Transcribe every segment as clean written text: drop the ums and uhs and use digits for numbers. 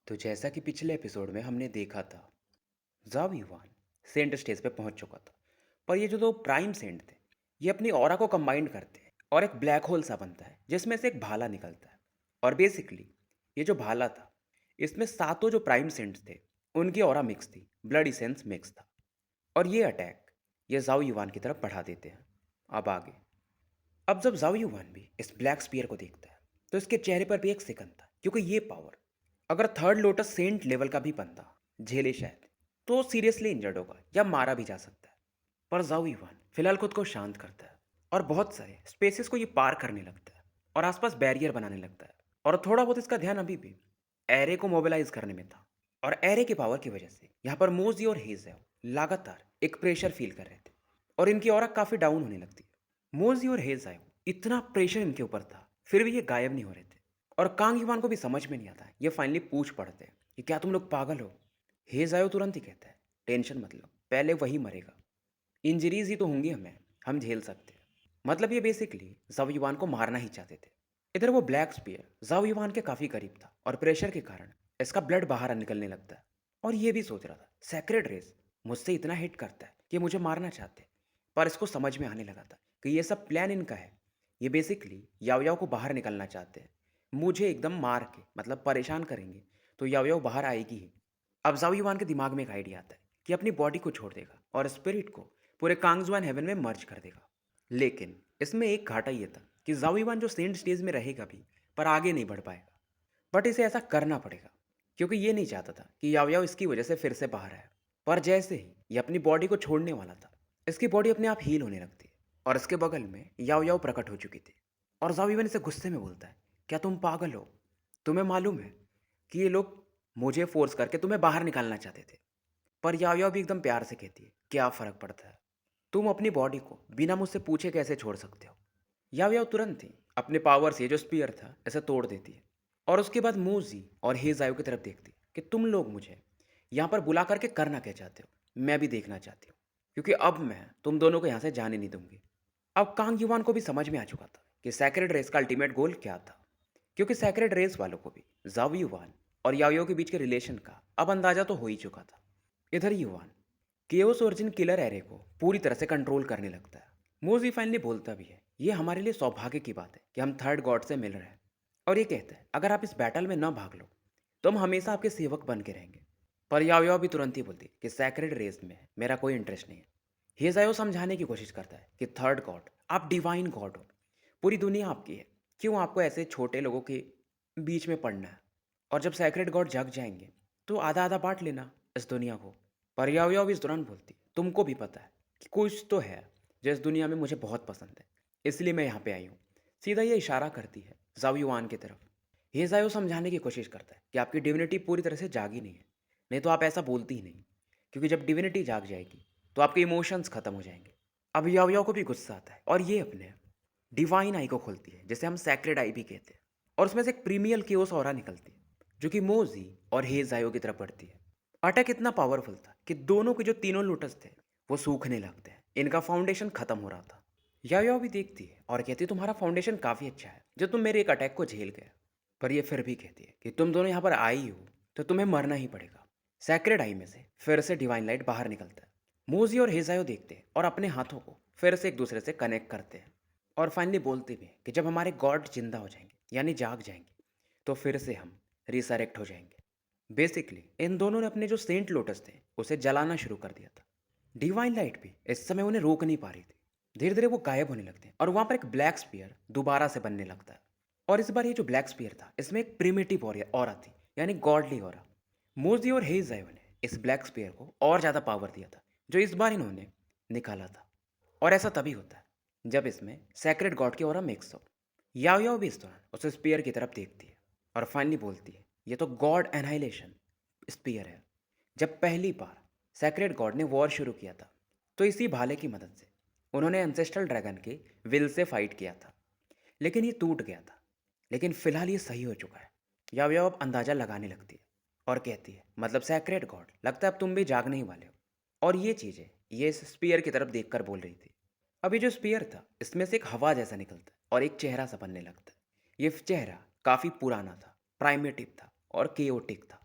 तो जैसा कि पिछले एपिसोड में हमने देखा था, जाव युवान सेंट स्टेज पे पहुंच चुका था। पर ये जो दो प्राइम सेंट थे, ये अपनी ऑरा को कंबाइन करते हैं और एक ब्लैक होल सा बनता है जिसमें से एक भाला निकलता है। और बेसिकली ये जो भाला था, इसमें सातों जो प्राइम सेंट्स थे, उनकी ऑरा मिक्स थी, ब्लड इसेंस मिक्स था। और ये अटैक ये जाव युवान की तरफ बढ़ा देते हैं। अब आगे, अब जब जाव युवान भी इस ब्लैक स्पीयर को देखता है, तो इसके चेहरे पर भी एक सिकन था, क्योंकि ये पावर अगर थर्ड लोटस सेंट लेवल का भी बंदा झेले शायद, तो सीरियसली इंजर्ड होगा या मारा भी जा सकता है। पर जाओ इवान फिलहाल खुद को शांत करता है और बहुत सारे स्पेसेस को ये पार करने लगता है और आसपास बैरियर बनाने लगता है। और थोड़ा बहुत इसका ध्यान अभी भी एरे को मोबिलाइज करने में था। और एरे की पावर की वजह से यहाँ पर मोजी और हेजेव लगातार एक प्रेशर फील कर रहे थे और इनकी ऑरा काफ़ी डाउन होने लगती है। मोजी और हेजेव इतना प्रेशर इनके ऊपर था, फिर भी ये गायब नहीं हो रहे थे। और कांग युवान को भी समझ में नहीं आता है, ये फाइनली पूछ पड़ते हैं कि क्या तुम लोग पागल हो। हेजायो तुरंत ही कहता है, टेंशन मत लो, पहले वही मरेगा, इंजरीज ही तो होंगी हमें, हम झेल सकते हैं। मतलब ये बेसिकली जाव युवान को मारना ही चाहते थे। इधर वो ब्लैक स्पीयर जाव युवान के काफ़ी करीब था और प्रेशर के कारण इसका ब्लड बाहर निकलने लगता है। और ये भी सोच रहा था, सेक्रेड रेस मुझसे इतना हिट करता है कि मुझे मारना चाहते हैं। पर इसको समझ में आने लगा था कि ये सब प्लान इनका है। ये बेसिकली याव याव को बाहर निकलना चाहते हैं, मुझे एकदम मार के मतलब परेशान करेंगे, तो याव याव बाहर आएगी ही। अब जाव युवान के दिमाग में एक आइडिया आता है कि अपनी बॉडी को छोड़ देगा और स्पिरिट को पूरे कांगजुआन हेवन में मर्ज कर देगा। लेकिन इसमें एक घाटा ये था कि जाओ युवान जो सेंट स्टेज में रहेगा भी, पर आगे नहीं बढ़ पाएगा। बट इसे ऐसा करना पड़ेगा, क्योंकि ये नहीं चाहता था कि याव याव इसकी वजह से फिर से बाहर आए। पर जैसे ही ये अपनी बॉडी को छोड़ने वाला था, इसकी बॉडी अपने आप हील होने लगती है और इसके बगल में याव याव प्रकट हो चुकी थी। और जाओ युवान इसे गुस्से में बोलता है, क्या तुम पागल हो? तुम्हें मालूम है कि ये लोग मुझे फोर्स करके तुम्हें बाहर निकालना चाहते थे। पर याओ भी एकदम प्यार से कहती है, क्या फ़र्क पड़ता है, तुम अपनी बॉडी को बिना मुझसे पूछे कैसे छोड़ सकते हो। याओ तुरंत ही अपने पावर से जो स्पीयर था ऐसे तोड़ देती है। और उसके बाद मूजी और हेजायो की तरफ देखती है कि तुम लोग मुझे यहाँ पर बुला करके करना क्या चाहते हो, मैं भी देखना चाहती हूँ, क्योंकि अब मैं तुम दोनों को यहाँ से जाने नहीं दूंगी। अब कांग युवान को भी समझ में आ चुका था कि सैक्रेड रेस का अल्टीमेट गोल क्या था, क्योंकि सैक्रेड रेस वालों को भी जाव युवान और याओ के बीच के रिलेशन का अब अंदाजा तो हो ही चुका था। इधर युवान केओस ओरिजिन किलर एरे को पूरी तरह से कंट्रोल करने लगता है। मोजी फाइनली बोलता भी है, ये हमारे लिए सौभाग्य की बात है कि हम थर्ड गॉड से मिल रहे हैं। और ये कहता है, अगर आप इस बैटल में न भाग लो तो हम हमेशा आपके सेवक बन के रहेंगे। पर याओ भी तुरंत ही बोलती है कि सैक्रेड रेस में मेरा कोई इंटरेस्ट नहीं है। हेजायो समझाने की कोशिश करता है कि थर्ड गॉड, आप डिवाइन गॉड हो, पूरी दुनिया आपकी है, क्यों आपको ऐसे छोटे लोगों के बीच में पड़ना है। और जब सैक्रेड गॉड जग जाएंगे तो आधा आधा बांट लेना इस दुनिया को। पर याओ भी इस दौरान बोलती, तुमको भी पता है कि कुछ तो है जो इस दुनिया में मुझे बहुत पसंद है, इसलिए मैं यहाँ पे आई हूँ। सीधा ये इशारा करती है जाओ युआन की तरफ। हेजायो समझाने की कोशिश करता है कि आपकी डिविनिटी पूरी तरह से जागी नहीं है, नहीं तो आप ऐसा बोलती ही नहीं, क्योंकि जब डिविनिटी जाग जाएगी तो आपके इमोशंस खत्म हो जाएंगे। अब याओ को भी गुस्सा आता है और ये अपने डिवाइन आई को खोलती है, जिसे हम सैक्रेड आई भी कहते हैं। और उसमें से एक प्रीमियल केओस ऑरा निकलती है, जो कि मोजी और हेजायो की तरफ बढ़ती है। अटैक इतना पावरफुल था कि दोनों के जो तीनों लोटस थे वो सूखने लगते हैं, इनका फाउंडेशन खत्म हो रहा था। याओ भी देखती है और कहती है, तुम्हारा फाउंडेशन काफ़ी अच्छा है जो तुम मेरे एक अटैक को झेल गए। पर ये फिर भी कहती है कि तुम दोनों यहाँ पर आई हो तो तुम्हें मरना ही पड़ेगा। सैक्रेड आई में से फिर से डिवाइन लाइट बाहर निकलता है। मोजी और हेजायो देखते हैं और अपने हाथों को फिर से एक दूसरे से कनेक्ट करते हैं। और फाइनली बोलते भी हैं कि जब हमारे गॉड जिंदा हो जाएंगे यानी जाग जाएंगे, तो फिर से हम रिसरेक्ट हो जाएंगे। बेसिकली इन दोनों ने अपने जो सेंट लोटस थे उसे जलाना शुरू कर दिया था। डिवाइन लाइट भी इस समय उन्हें रोक नहीं पा रही थी। धीरे धीरे वो गायब होने लगते हैं और वहां पर एक ब्लैक स्पीयर दोबारा से बनने लगता है। और इस बार ये जो ब्लैक स्पीयर था, इसमें एक प्रिमिटिव ऑरा थी, यानी गॉडली ऑरा। मोजी और हेज ने इस ब्लैक स्पीयर को और ज़्यादा पावर दिया था, जो इस बार इन्होंने निकाला था। और ऐसा तभी होता है जब इसमें सैक्रेड गॉड की ऑरा मिक्स हो। याओ भी इस दौरान उस स्पीयर की तरफ देखती है और फाइनली बोलती है, ये तो गॉड एनहाइलेशन स्पीयर है। जब पहली बार सैक्रेड गॉड ने वॉर शुरू किया था, तो इसी भाले की मदद से उन्होंने एंसेस्ट्रल ड्रैगन के विल से फाइट किया था, लेकिन ये टूट गया था। लेकिन फिलहाल ये सही हो चुका है। याओ अब अंदाज़ा लगाने लगती है और कहती है, मतलब सैक्रेड गॉड, लगता है अब तुम भी जागने ही वाले हो। और ये चीज़ें ये इस स्पीयर की तरफ देखकर बोल रही थी। अब ये जो स्पीयर था, इसमें से एक हवा जैसा निकलता है और एक चेहरा सा बनने लगता है। ये चेहरा काफ़ी पुराना था, प्राइमेटिव था और केओटिक था।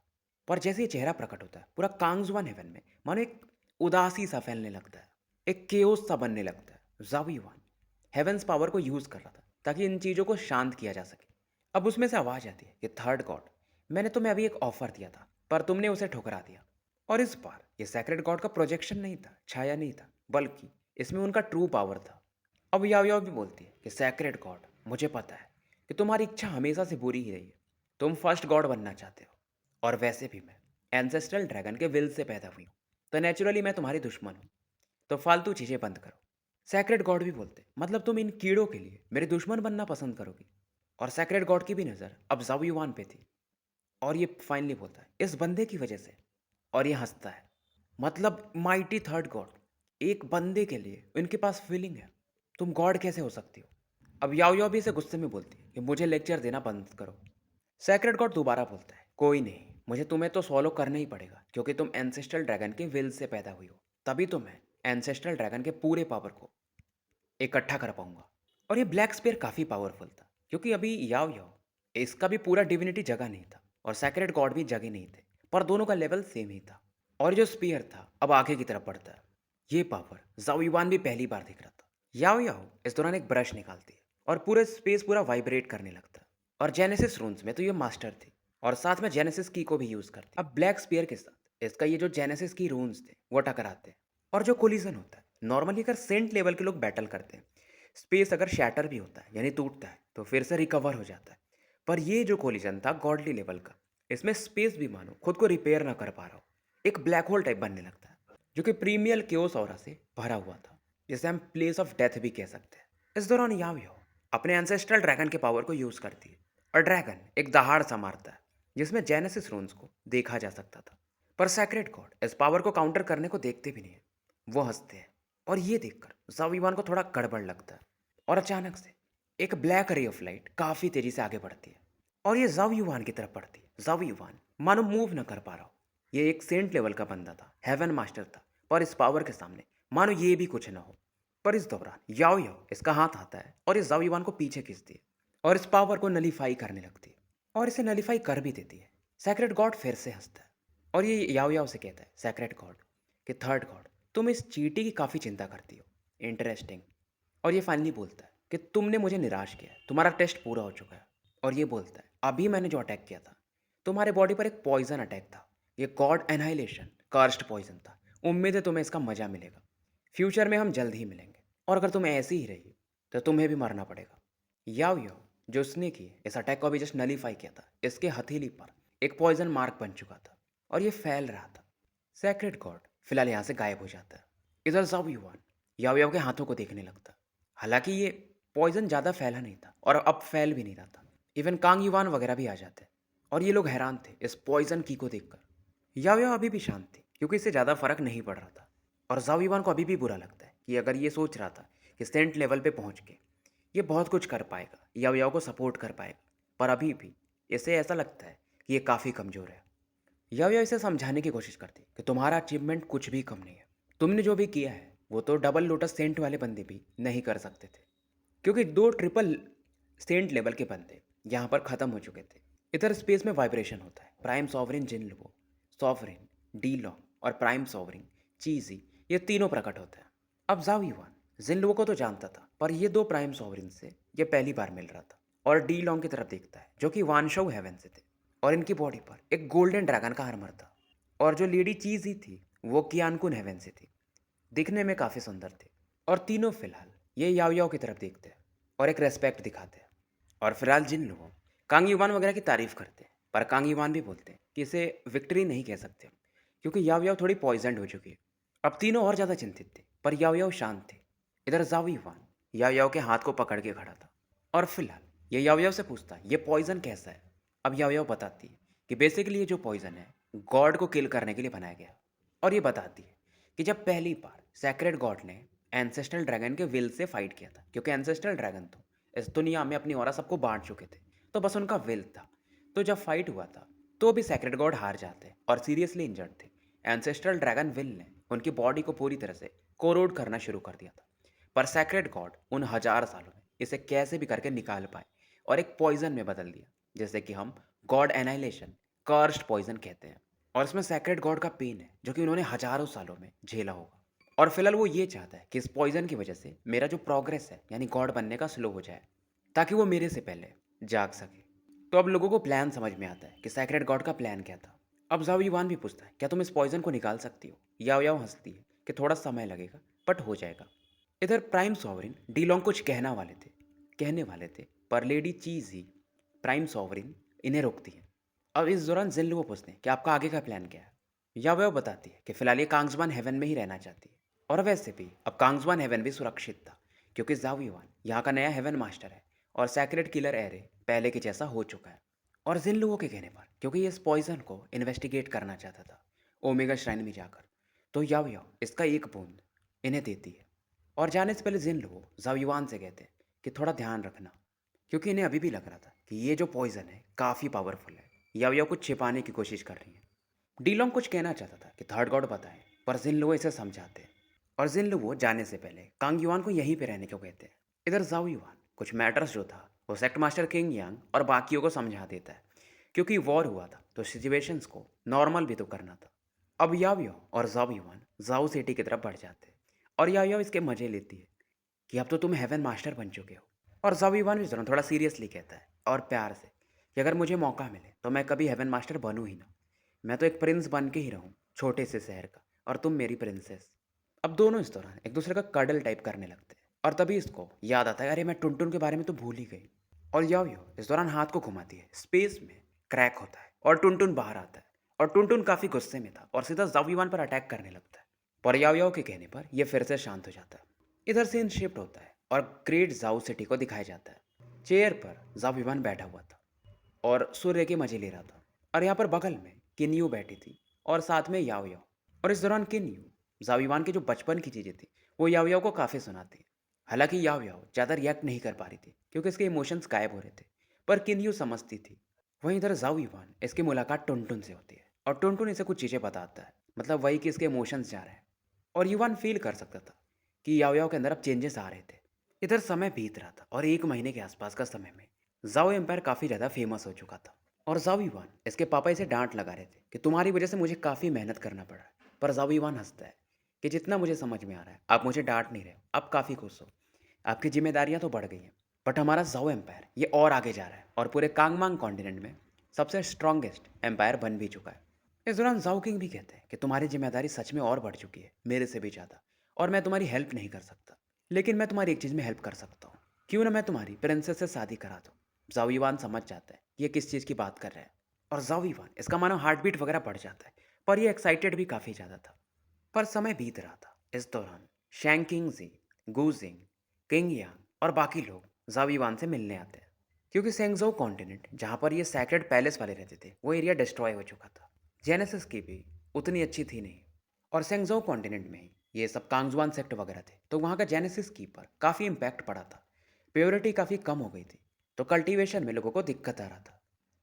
पर जैसे ये चेहरा प्रकट होता है पूरा कांगजुआन हेवन में मानो एक उदासी सा फैलने लगता है, एक केओस सा बनने लगता है। जाविवान हेवेंस पावर को यूज कर रहा था ताकि इन चीजों को शांत किया जा सके। अब उसमें से आवाज आती है कि थर्ड गॉड, मैंने तुम्हें अभी एक ऑफर दिया था पर तुमने उसे ठुकरा दिया। और इस बार ये सैक्रेड गॉड का प्रोजेक्शन नहीं था, छाया नहीं था, बल्कि इसमें उनका ट्रू पावर था। अब याव याव भी बोलती है कि सैक्रेड गॉड, मुझे पता है कि तुम्हारी इच्छा हमेशा से बुरी ही रही है। तुम फर्स्ट गॉड बनना चाहते हो, और वैसे भी मैं एंसेस्ट्रल ड्रैगन के विल से पैदा हुई हूँ, तो नेचुरली मैं तुम्हारी दुश्मन हूँ। तो फालतू चीज़ें बंद करो। सैक्रेड गॉड भी बोलते, मतलब तुम इन कीड़ों के लिए मेरे दुश्मन बनना पसंद करोगी। और सैक्रेड गॉड की भी नज़र अब जाविवान पे थी, और ये फाइनली बोलता है इस बंदे की वजह से। और ये हंसता है, मतलब माइटी थर्ड गॉड, एक बंदे के लिए इनके पास फीलिंग है, तुम गॉड कैसे हो सकती हो। अब याओ याओ भी इसे गुस्से में बोलती है कि मुझे लेक्चर देना बंद करो। सैक्रेड गॉड दोबारा बोलता है, कोई नहीं, मुझे तुम्हें तो सॉलो करना ही पड़ेगा क्योंकि तुम एंसेस्ट्रल ड्रैगन के विल से पैदा हुई हो। तभी तो मैं एंसेस्ट्रल ड्रैगन के पूरे पावर को इकट्ठा कर पाऊंगा। और ये ब्लैक स्पेयर काफ़ी पावरफुल था क्योंकि अभी याओ याओ इसका भी पूरा डिविनिटी जगह नहीं था और सैक्रेड गॉड भी जगह नहीं थे, पर दोनों का लेवल सेम ही था। और जो स्पीयर था अब आगे की तरफ बढ़ता है। ये पावर जाविवान भी पहली बार दिख रहा था। याओ याओ इस दौरान एक ब्रश निकालती है और पूरे स्पेस पूरा वाइब्रेट करने लगता है। और जेनेसिस रून्स में तो ये मास्टर थी और साथ में जेनेसिस की को भी यूज करती। अब ब्लैक स्पीयर के साथ इसका ये जो जेनेसिस की रून्स थे वो टकराते हैं, और जो कोलिजन होता है, नॉर्मली अगर सेंट लेवल के लोग बैटल करते हैं, स्पेस अगर शैटर भी होता है यानी टूटता है तो फिर से रिकवर हो जाता है। पर ये जो कोलिजन था गॉडली लेवल का, इसमें स्पेस भी मानो खुद को रिपेयर ना कर पा रहा हो, एक ब्लैक होल टाइप बनने लगता है जो कि प्रीमियल केओस ऑरा से भरा हुआ था, जिसे हम प्लेस ऑफ डेथ भी कह सकते हैं। इस दौरान याओ याओ अपने एंसेस्ट्रल ड्रैगन के पावर को यूज करती है और ड्रैगन एक दहाड़ सा मारता है जिसमें जेनेसिस रून्स को देखा जा सकता था। पर सैक्रेड गॉड इस पावर को काउंटर करने को देखते भी नहीं है, वो हंसते हैं। और ये देखकर जाविवान को थोड़ा गड़बड़ लगता है, और अचानक से एक ब्लैक रे ऑफ लाइट काफी तेजी से आगे बढ़ती है और ये जाविवान की तरफ बढ़ती है। जाविवान मानो मूव न कर पा रहा हो। ये एक सेंट लेवल का बंदा था, हेवन मास्टर था, पर इस पावर के सामने मानो ये भी कुछ ना हो। पर इस दौरान याओ याओ इसका हाथ आता है और इस जाविवान को पीछे खींचती है और इस पावर को नलीफाई करने लगती है, और इसे नलीफाई कर भी देती है। सैक्रेड गॉड फिर से हंसता है और ये याओ याओ से कहता है, सैक्रेड गॉड कि थर्ड गॉड, तुम इस चींटी की काफ़ी चिंता करती हो, इंटरेस्टिंग। और ये फाइनली बोलता है कि तुमने मुझे निराश किया है, तुम्हारा टेस्ट पूरा हो चुका है। और ये बोलता है, अभी मैंने जो अटैक किया था तुम्हारे बॉडी पर एक पॉइजन अटैक था, ये गॉड एनहाइलेशन कार्स्ट पॉइजन था। उम्मीद है तुम्हें इसका मजा मिलेगा, फ्यूचर में हम जल्द ही मिलेंगे, और अगर तुम ऐसी ही रही तो तुम्हें भी मरना पड़ेगा। याओ याओ जो उसने की इस अटैक को अभी जस्ट नलीफाई किया था, इसके हथेली पर एक पॉइजन मार्क बन चुका था और ये फैल रहा था। सैक्रेड गॉड फिलहाल यहाँ से गायब हो जाता है। इधर जाविवान याओ याओ के हाथों को देखने लगता है। हालांकि ये पॉइजन ज़्यादा फैला नहीं था और अब फैल भी नहीं रहा था। इवन कांग युवान वगैरह भी आ जाते, और ये लोग हैरान थे इस पॉइजन की को देखकर। याओ याओ अभी भी शांत थी क्योंकि इससे ज़्यादा फर्क नहीं पड़ रहा था। और जाविवान को अभी भी बुरा लगता है कि अगर ये सोच रहा था कि सेंट लेवल पे पहुंच के ये बहुत कुछ कर पाएगा, याओ याओ को सपोर्ट कर पाएगा, पर अभी भी इसे ऐसा लगता है कि ये काफ़ी कमज़ोर है। याओ याओ इसे समझाने की कोशिश करती कि तुम्हारा अचीवमेंट कुछ भी कम नहीं है, तुमने जो भी किया है वो तो डबल लोटस सेंट वाले बंदे भी नहीं कर सकते थे, क्योंकि दो ट्रिपल सेंट लेवल के बंदे यहाँ पर ख़त्म हो चुके थे। इधर स्पेस में वाइब्रेशन होता है, प्राइम सॉवरिन जिन लुओ, सॉवरिन डी लॉन्ग और प्राइम सॉवरिन चीजी, ये तीनों प्रकट होते हैं। अब जाओ युवान जिन लोगों को तो जानता था, पर ये दो प्राइम सॉवरिन से ये पहली बार मिल रहा था। और डी लॉन्ग की तरफ देखता है जो कि वानशो हेवन से थे, और इनकी बॉडी पर एक गोल्डन ड्रैगन का आर्मर था। और जो लेडी चीज ही थी वो कियानकुन हेवन से थी, दिखने में काफ़ी सुंदर थे। और तीनों फिलहाल ये याओ याओ की तरफ देखते हैं और एक रेस्पेक्ट दिखाते हैं। और फिलहाल जिन लोगों कांग युवान वगैरह की तारीफ करते हैं, पर कांग युवान भी बोलते हैं कि इसे विक्ट्री नहीं कह सकते क्योंकि याओ याओ थोड़ी पॉइजनड हो चुकी है। अब तीनों और ज़्यादा चिंतित थे, पर याओ याओ शांत थे। इधर जाओ युवान याओ याओ के हाथ को पकड़ के खड़ा था, और फिलहाल ये याओ याओ से पूछता है ये पॉइजन कैसा है। अब याओ याओ बताती है कि बेसिकली ये जो पॉइजन है गॉड को किल करने के लिए बनाया गया। और ये बताती है कि जब पहली बार सैक्रेड गॉड ने एंसेस्ट्रल ड्रैगन के विल से फाइट किया था, क्योंकि एंसेस्ट्रल ड्रैगन तो इस दुनिया में अपनी ऑरा सबको बांट चुके थे, तो बस उनका विल था। तो जब फाइट हुआ था तो भी सैक्रेड गॉड हार जाते और सीरियसली इंजर्ड थे। एंसेस्ट्रल ड्रैगन विल ने उनकी बॉडी को पूरी तरह से कोरोड करना शुरू कर दिया था, पर सैक्रेड गॉड उन हजार सालों में इसे कैसे भी करके निकाल पाए और एक पॉइजन में बदल दिया, जैसे कि हम गॉड एनाइलेशन कर्स्ड पॉइजन कहते हैं। और इसमें सैक्रेड गॉड का पेन है जो कि उन्होंने हजारों सालों में झेला होगा। और फिलहाल वो ये चाहता है कि इस पॉइजन की वजह से मेरा जो प्रोग्रेस है यानी गॉड बनने का स्लो हो जाए, ताकि वो मेरे से पहले जाग सके। तो अब लोगों को प्लान समझ में आता है कि सैक्रेड गॉड का प्लान क्या था। अब जाओ युवान भी पूछता है, क्या तुम इस पॉइजन को निकाल सकती हो? याओ याओ हंसती है कि थोड़ा समय लगेगा बट हो जाएगा। इधर प्राइम सॉवरिन डीलोंग कुछ कहने वाले थे, पर लेडी चीज ही प्राइम सॉवरिन इन्हें रोकती है। अब इस दौरान जिन वो पूछते हैं कि आपका आगे का प्लान क्या है। या वह बताती है कि फिलहाल ये कांग्समान हेवन में ही रहना चाहती है। और वैसे भी अब कांग्समान हेवन भी सुरक्षित था, क्योंकि जाओ युवान यहाँ का नया हेवन मास्टर है और सैक्रेड किलर एरे पहले के जैसा हो चुका है। और जिन लोगों के कहने पर, क्योंकि ये इस पॉइजन को इन्वेस्टिगेट करना चाहता था ओमेगा श्राइन में जाकर, तो याओ याओ इसका एक बूंद इन्हें देती है। और जाने से पहले जिन लोग जाओ युवान से कहते हैं कि थोड़ा ध्यान रखना, क्योंकि इन्हें अभी भी लग रहा था कि ये जो पॉइजन है काफ़ी पावरफुल है। याओ याओ कुछ छिपाने की कोशिश कर रही है। डीलोंग कुछ कहना चाहता था कि थर्ड गॉड बताएं, पर जिन लोग इसे समझाते हैं। और जिन लोग जाने से पहले कांग युआन को यहीं पे रहने को कहते हैं। इधर जाओ युआन कुछ मैटर्स जो था वो सेक्ट मास्टर किंग यांग और बाकियों को समझा देता है, क्योंकि वॉर हुआ था तो सिचुएशंस को नॉर्मल भी तो करना था। अब याओ याओ और जाओ युआन जाओ सिटी की तरफ बढ़ जाते हैं। और याओ याओ इसके मजे लेती है कि अब तो तुम हेवन मास्टर बन चुके हो। और जाओ युआन भी थोड़ा सीरियसली कहता है और प्यार से कि अगर मुझे मौका मिले तो मैं कभी हेवन मास्टर बनूँ ही ना। मैं तो एक प्रिंस बन के ही रहूं छोटे से शहर का, और तुम मेरी प्रिंसेस। अब दोनों इस दौरान एक दूसरे का कडल टाइप करने लगते हैं। और तभी इसको याद आता है, अरे मैं टुनटुन के बारे में तो भूल ही गई। और याओ याओ इस दौरान हाथ को घुमाती है, स्पेस में क्रैक होता है और टुनटुन बाहर आता है। और टुनटुन काफी गुस्से में था और सीधा जाविवान पर अटैक करने लगता है। पर याओ याओ के कहने पर यह फिर से शांत हो जाता है। इधर सीन शिफ्ट होता है और ग्रेट जाओ सिटी को दिखाया जाता है। चेयर पर जाविवान बैठा हुआ था और सूर्य के मजे ले रहा था। और यहाँ पर बगल में किन्यू बैठी थी और साथ में याओ याओ। और इस दौरान किन्यू जाविवान की जो बचपन की चीज़ें थी वो याओ याओ को काफ़ी सुनाती। हालांकि याओ याओ ज़्यादा रिएक्ट नहीं कर पा रही थी क्योंकि इसके इमोशंस गायब हो रहे थे, पर किन्यू समझती थी। वहीं इधर जाओ युवान इसकी मुलाकात टुनटुन से होती है और टुनटुन इसे कुछ चीज़ें बताता है, मतलब वही कि इसके इमोशंस जा रहे हैं। और युवान फील कर सकता था कि याओ याओ के अंदर अब चेंजेस आ रहे थे। इधर समय बीत रहा था और 1 महीने के आसपास का समय में जाओ एम्पायर काफ़ी ज़्यादा फेमस हो चुका था। और जाओ युवान इसके पापा इसे डांट लगा रहे थे कि तुम्हारी वजह से मुझे काफ़ी मेहनत करना पड़ा है। पर जाओ युवान हंसता है कि जितना मुझे समझ में आ रहा है आप मुझे डांट नहीं रहे हो, आप काफ़ी खुश हो। आपकी जिम्मेदारियां तो बढ़ गई हैं, बट हमारा जाओ एम्पायर ये और आगे जा रहा है और पूरे कांगमांग कॉन्टिनेंट में सबसे स्ट्रॉन्गेस्ट एम्पायर बन भी चुका है। इस दौरान जाओ किंग भी कहते हैं कि तुम्हारी जिम्मेदारी सच में और बढ़ चुकी है, मेरे से भी ज़्यादा। और मैं तुम्हारी हेल्प नहीं कर सकता, लेकिन मैं तुम्हारी एक चीज़ में हेल्प कर सकता हूँ। क्यों ना मैं तुम्हारी प्रिंसेस से शादी करा दूँ। जाओ युवान समझ जाता है ये किस चीज़ की बात कर रहा है। और जाओ युवान इसका मानो हार्ट बीट वगैरह बढ़ जाता है, पर ये एक्साइटेड भी काफ़ी ज़्यादा था। पर समय बीत रहा था। इस दौरान शैंकिंग जी, गुजिंग, किंग यांग और बाकी लोग जाविवान से मिलने आते हैं, क्योंकि सेंगजो कॉन्टिनेंट जहाँ पर ये सैक्रेड पैलेस वाले रहते थे वो एरिया डिस्ट्रॉय हो चुका था। जेनेसिस की भी उतनी अच्छी थी नहीं। और सेंगजो कॉन्टिनेंट में ही ये सब कांगजुआन सेक्ट वगैरह थे, तो वहाँ का जेनेसिस की पर काफ़ी इम्पैक्ट पड़ा था। प्योरिटी काफ़ी कम हो गई थी, तो कल्टीवेशन में लोगों को दिक्कत आ रहा था।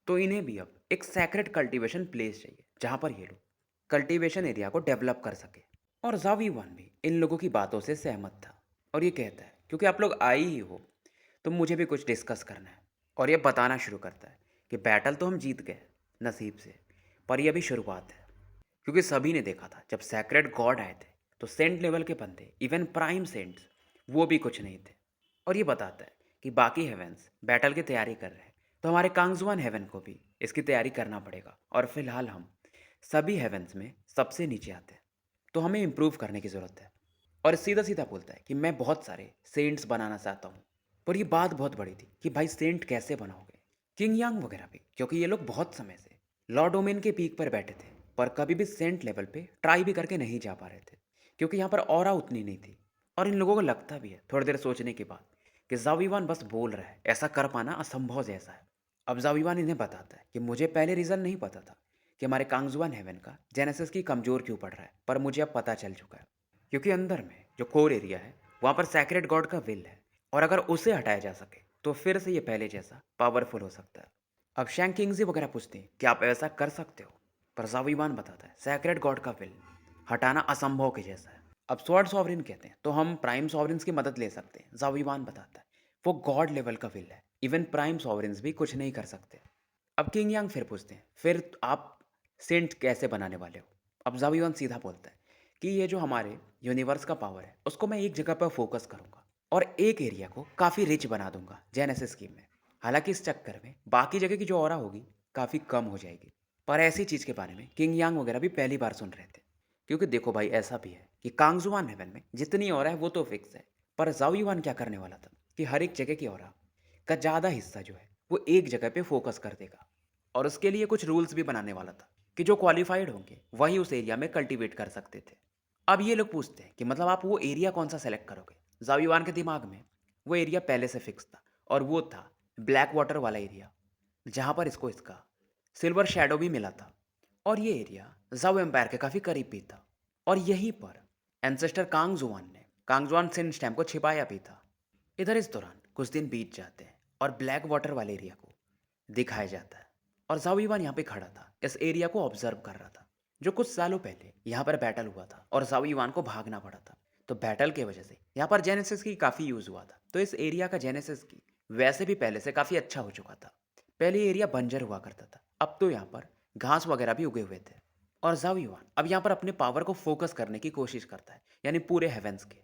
तो इन्हें भी अब एक सैक्रेड कल्टीवेशन प्लेस चाहिए जहाँ पर ये लोग कल्टीवेशन एरिया को डेवलप कर सके। और जावी वन भी इन लोगों की बातों से सहमत था और ये कहता है, क्योंकि आप लोग आए ही हो तो मुझे भी कुछ डिस्कस करना है। और ये बताना शुरू करता है कि बैटल तो हम जीत गए नसीब से, पर यह भी शुरुआत है। क्योंकि सभी ने देखा था जब सैक्रेड गॉड आए थे तो सेंट लेवल के बंदे, इवन प्राइम सेंट्स, वो भी कुछ नहीं थे। और ये बताता है कि बाकी हेवेंस बैटल की तैयारी कर रहे हैं, तो हमारे कांगजुआन हेवन को भी इसकी तैयारी करना पड़ेगा। और फिलहाल हम सभी हेवेंस में सबसे नीचे आते हैं, तो हमें इम्प्रूव करने की ज़रूरत है। और सीधा सीधा बोलता है कि मैं बहुत सारे सेंट्स बनाना चाहता हूँ। पर ये बात बहुत बड़ी थी कि भाई सेंट कैसे बनाओगे। किंग यांग वगैरह भी, क्योंकि ये लोग बहुत समय से लॉर्ड डोमेन के पीक पर बैठे थे, पर कभी भी सेंट लेवल पे ट्राई भी करके नहीं जा पा रहे थे, क्योंकि यहाँ पर ऑरा उतनी नहीं थी। और इन लोगों को लगता भी है थोड़ी देर सोचने के बाद कि जाविवान बस बोल रहा है, ऐसा कर पाना असंभव जैसा है। अब जाविवान इन्हें बताता है कि मुझे पहले रीज़न नहीं पता था कि हमारे कांगजुआन हेवन का जेनेसिस की कमज़ोर क्यों पड़ रहा है, पर मुझे अब पता चल चुका है। क्योंकि अंदर में जो कोर एरिया है वहाँ पर सैक्रेड गॉड का विल है, और अगर उसे हटाया जा सके तो फिर से ये पहले जैसा पावरफुल हो सकता है। अब शैंग किंगजी वगैरह पूछते हैं कि आप ऐसा कर सकते हो, पर जाविवान बताता है सैक्रेड गॉड का विल हटाना असंभव के जैसा है। अब स्वॉर्ड सॉवरिन कहते हैं तो हम प्राइम सॉवरिन्स की मदद ले सकते हैं। जाविवान बताता है वो गॉड लेवल का विल है, इवन प्राइम सॉवरिन्स भी कुछ नहीं कर सकते। अब किंग यांग फिर पूछते हैं फिर आप सेंट कैसे बनाने वाले हो? अब ज़ाविवान सीधा बोलता है कि ये जो हमारे यूनिवर्स का पावर है, उसको मैं एक जगह पर फोकस करूँगा और एक एरिया को काफ़ी रिच बना दूँगा जेनेसिस स्कीम में। हालाँकि इस चक्कर में बाकी जगह की जो ऑरा होगी, काफ़ी कम हो जाएगी। पर ऐसी चीज़ के बारे में किंग यांग वगैरह भी पहली बार सुन रहे थे। क्योंकि देखो भाई ऐसा भी है कि कांगजुआन हेवन में जितनी ऑरा है वो तो फिक्स है। पर ज़ाविवान क्या करने वाला था कि हर एक जगह की ऑरा का ज़्यादा हिस्सा जो है, वो एक जगह पे फोकस कर देगा। और उसके लिए कुछ रूल्स भी बनाने वाला था कि जो क्वालिफाइड होंगे वही उस एरिया में कल्टीवेट कर सकते थे। अब ये लोग पूछते हैं कि मतलब आप वो एरिया कौन सा सेलेक्ट करोगे? जाविवान के दिमाग में वो एरिया पहले से फिक्स था और वो था ब्लैक वाटर वाला एरिया, जहाँ पर इसको इसका सिल्वर शैडो भी मिला था। और ये एरिया जाव एम्पायर के काफ़ी करीब भी था। और यहीं पर एंसेस्टर कांगजुआन ने कांगजुआन सिन स्टैम्प को छिपाया भी था। इधर इस दौरान कुछ दिन बीत जाते हैं और ब्लैक वाटर वाले एरिया को दिखाया जाता है। और जाविवान यहाँ पे खड़ा था, इस एरिया को ऑब्जर्व कर रहा था। जो कुछ सालों पहले यहाँ पर बैटल हुआ था और जाविवान को भागना पड़ा था। तो बैटल की वजह से यहाँ पर जेनेसिस की काफ़ी यूज़ हुआ था। तो इस एरिया का जेनेसिस की वैसे भी पहले से काफ़ी अच्छा हो चुका था। पहले एरिया बंजर हुआ करता था, अब तो यहाँ पर घास वगैरह भी उगे हुए थे। और जाविवान अब यहाँ पर अपने पावर को फोकस करने की कोशिश करता है, यानी पूरे हेवेंस के।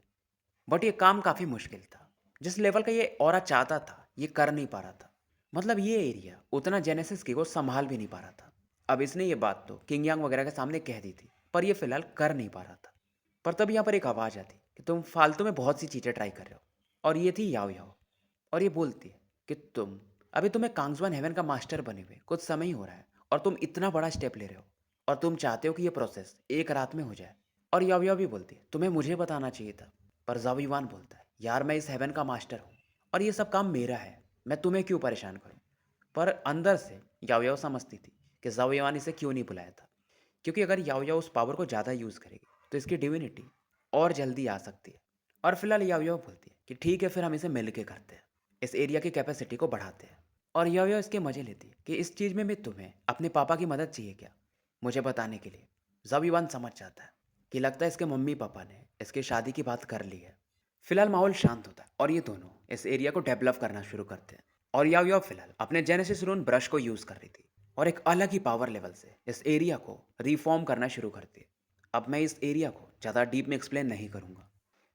बट ये काम काफ़ी मुश्किल था। जिस लेवल का ये ऑरा चाहता था, ये कर नहीं पा रहा था। मतलब ये एरिया उतना जेनेसिस की को संभाल भी नहीं पा रहा था। अब इसने ये बात तो किंग यांग वगैरह के सामने कह दी थी, पर ये फिलहाल कर नहीं पा रहा था। पर तब यहाँ पर एक आवाज़ आती कि तुम फालतू में बहुत सी चीज़ें ट्राई कर रहे हो। और ये थी याओ याओ। और ये बोलती है कि तुम्हें कांगजुआन हेवन का मास्टर बने हुए कुछ समय ही हो रहा है और तुम इतना बड़ा स्टेप ले रहे हो और तुम चाहते हो कि ये प्रोसेस एक रात में हो जाए। और याओ याओ भी बोलती है तुम्हें मुझे बताना चाहिए था। पर जाविवान बोलता है यार मैं इस हेवन का मास्टर हूँ और ये सब काम मेरा है, मैं तुम्हें क्यों परेशान करूँ। पर अंदर से याओ याओ समझती थी कि जाविवान इसे क्यों नहीं बुलाया था, क्योंकि अगर याओ याओ उस पावर को ज़्यादा यूज़ करेगी तो इसकी डिविनिटी और जल्दी आ सकती है। और फिलहाल याओ याओ बोलती है कि ठीक है फिर हम इसे मिल के करते हैं, इस एरिया की कैपेसिटी को बढ़ाते हैं। और याओ याओ इसके मज़े लेती है कि इस चीज़ में भी तुम्हें अपने पापा की मदद चाहिए क्या मुझे बताने के लिए। जाविवान समझ जाता है कि लगता है इसके मम्मी पापा ने इसकी शादी की बात कर ली है। फिलहाल माहौल शांत होता है और ये दोनों इस एरिया को डेवलप करना शुरू करते हैं। और याओ याओ फिलहाल अपने जेनेसिस रून ब्रश को यूज़ कर रही थी और एक अलग ही पावर लेवल से इस एरिया को रिफॉर्म करना शुरू करती है। अब मैं इस एरिया को ज़्यादा डीप में एक्सप्लेन नहीं करूँगा।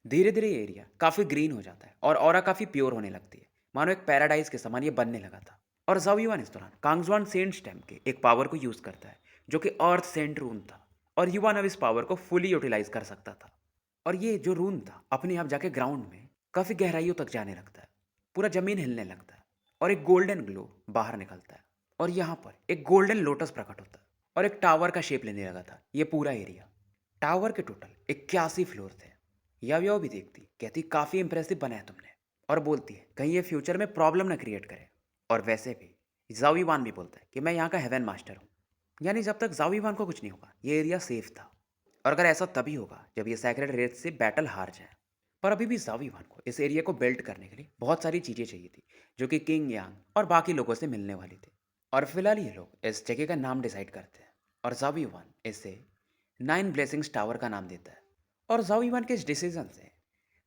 धीरे धीरे ये एरिया काफ़ी ग्रीन हो जाता है और ऑरा काफ़ी प्योर होने लगती है, मानो एक पैराडाइज के समान ये बनने लगा था। और जाविवान इस दौरान कांगजुआन सेंट स्टैम्प के एक पावर को यूज़ करता है जो कि अर्थ सेंट रून था। और युवान अब इस पावर को फुली यूटिलाइज कर सकता था। और ये जो रून था अपने आप जाके ग्राउंड में काफ़ी गहराइयों तक जाने लगता है, पूरा ज़मीन हिलने लगता है और एक गोल्डन ग्लो बाहर निकलता है। और यहाँ पर एक गोल्डन लोटस प्रकट होता है और एक टावर का शेप लेने लगा था ये पूरा एरिया। टावर के टोटल 81 फ्लोर थे। याओ भी देखती, कहती काफ़ी इंप्रेसिव बना है तुमने। और बोलती है कहीं ये फ्यूचर में प्रॉब्लम ना क्रिएट करे। और वैसे भी जाविवान भी बोलता है कि मैं यहाँ का हेवन मास्टर हूँ, यानी जब तक जाविवान को कुछ नहीं होगा ये एरिया सेफ था। और अगर ऐसा तभी होगा जब ये सैक्रेड रेत से बैटल हार जाए। पर अभी भी जाविवान को इस एरिया को बिल्ड करने के लिए बहुत सारी चीज़ें चाहिए थी जो कि किंग यांग और बाकी लोगों से मिलने वाली थी। और फिलहाल ये लोग इस जगह का नाम डिसाइड करते हैं और जाविवान इसे 9 ब्लेसिंग्स टावर का नाम देता है। और जाविवान के इस डिसीजन से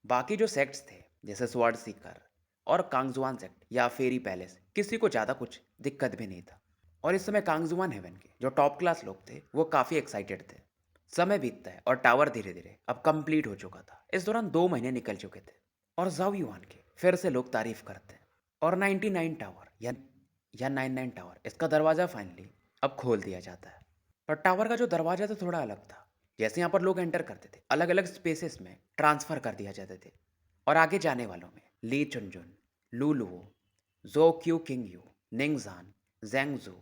बाकी जो सेक्ट्स थे जैसे स्वॉर्ड सीकर और कांगजुआन सेक्ट या फेरी पैलेस किसी को ज़्यादा कुछ दिक्कत भी नहीं था। और इस समय कांगजुआन हेवन के जो टॉप क्लास लोग थे वो काफ़ी एक्साइटेड थे। समय बीतता है और टावर धीरे धीरे अब कंप्लीट हो चुका था। इस दौरान 2 महीने निकल चुके थे और जाविवान की फिर से लोग तारीफ करते हैं। और 99 टावर या 99 टावर इसका दरवाज़ा फाइनली अब खोल दिया जाता है। पर टावर का जो दरवाज़ा था थोड़ा अलग था। जैसे यहाँ पर लोग एंटर करते थे अलग अलग स्पेसेस में ट्रांसफ़र कर दिया जाते थे। और आगे जाने वालों में ली चुनजुन, लू लुओ, जो क्यू किंग यू, निंगजान, जेंगजू,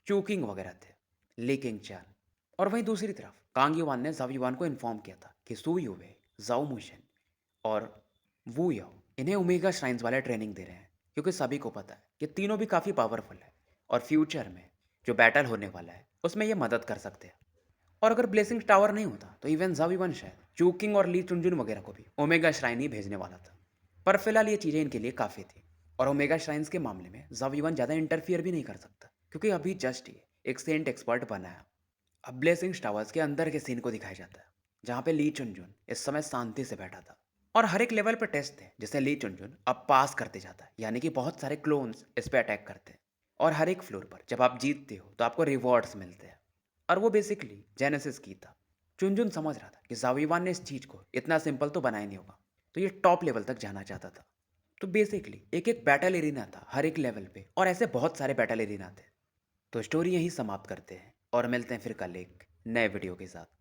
चू किंग वगैरह थे, ली किंग चान। और वहीं दूसरी तरफ कांग युवान ने जाव युवान को इन्फॉर्म किया था कि सू युवे, जाओ मुशन और वू याओ इन्हें ओमेगा श्राइन्स वाले ट्रेनिंग दे रहे हैं, क्योंकि सभी को पता है कि तीनों भी काफ़ी पावरफुल है और फ्यूचर में जो बैटल होने वाला है उसमें ये मदद कर सकते हैं। और अगर ब्लेसिंग टावर नहीं होता तो इवन जाविवन शायद चूकिंग और ली चुनजुन वगैरह को भी ओमेगा श्राइन ही भेजने वाला था। पर फिलहाल ये चीज़ें इनके लिए काफ़ी थी। और ओमेगा श्राइन्स के मामले में जाविवन ज़्यादा इंटरफियर भी नहीं कर सकता, क्योंकि अभी जस्ट ये एक सेंट एक्सपर्ट बना है। अब ब्लेसिंग टावर्स के अंदर के सीन को दिखाया जाता है जहाँ पे ली चुनजुन इस समय शांति से बैठा था। और हर एक लेवल पर टेस्ट थे जिसे ली चुनजुन अब पास करते जाता है, यानी कि बहुत सारे क्लोन्स इस पे अटैक करते हैं। और हर एक फ्लोर पर जब आप जीतते हो तो आपको रिवॉर्ड्स मिलते हैं। और वो बेसिकली जेनेसिस की था। चुनजुन समझ रहा था कि जाविवान ने इस चीज़ को इतना सिंपल तो बनाया नहीं होगा, तो ये टॉप लेवल तक जाना चाहता था। तो बेसिकली एक-एक बैटल एरिना था हर एक लेवल पे और ऐसे बहुत सारे बैटल एरिना थे। तो स्टोरी यहीं समाप्त करते हैं और मिलते हैं फिर कल एक नए वीडियो के साथ।